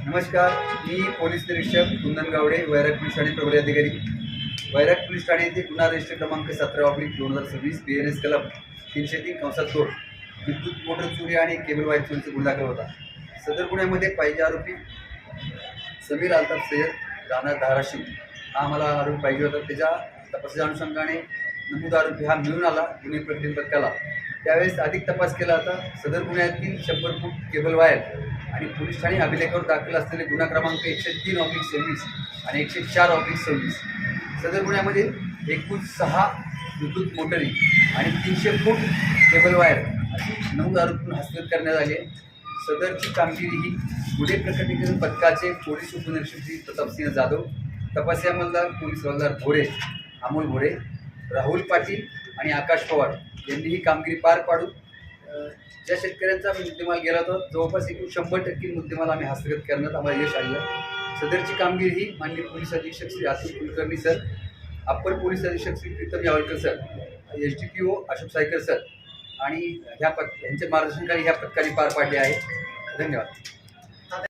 नमस्कार, मी पोलीस निरीक्षक कुंदन गावडे, वैराग पोलीस ठाणे प्रभारी अधिकारी. वैराग पोलीस ठाणे येथे गुन्हा रजिस्टर क्रमांक 17/2026 BNS कलम 303(2) विद्युत मोटर चोरी आणि केबल वायर चोरीचा गुन्हा दाखल होता. सदर गुन्ह्यामध्ये पाहिजे आरोपी समीर अल्ताफ सय्यद राणा धाराशिव हा आम्हाला आरोपी पाहिजे होता. त्याच्या तपासाच्या अनुषंगाने नमूद आरोपी हा मिळून आला गुन्हे प्रकरण पथकाला. त्यावेळेस अधिक तपास केला होता. सदर गुन्ह्यातील 100 फूट केबल वायर आणि पोलीस ठाणे अभिलेखावर दाखल असलेले गुन्हा क्रमांक 103/26 आणि 104/26. सदर गुन्ह्यामध्ये एकूण 6 विद्युत मोटरी आणि 300 फूट केबल वायर अशी नमूद आरोपी हस्तगत करण्यात आली आहे. सदरची कामगिरी ही गुन्हे प्रकटीकरण पथकाचे पोलीस उपनिरीक्षक श्री प्रतापसिंह जाधव, तपासी अंमलदार पोलीस हवालदार भोरे, अमोल भोरे, राहुल पाटील आणि आकाश पवार यांनी ही कामगिरी पार पाडून ज्या शेतकऱ्यांचा मुद्देमाल गेला होता जवळपास एकूण 100% मुद्देमाल आम्ही हस्तगत करण्यात आम्हाला यश आलं. सदरची कामगिरी ही माननीय पोलीस अधीक्षक श्री अतुल कुलकर्णी सर, अप्पर पोलीस अधीक्षक Shri Pritam Yavalkar sir, SDPO Ashok Saykar sir आणि यांच्या मार्गदर्शनाखाली ह्या पथकाने पार पाडली आहे. धन्यवाद.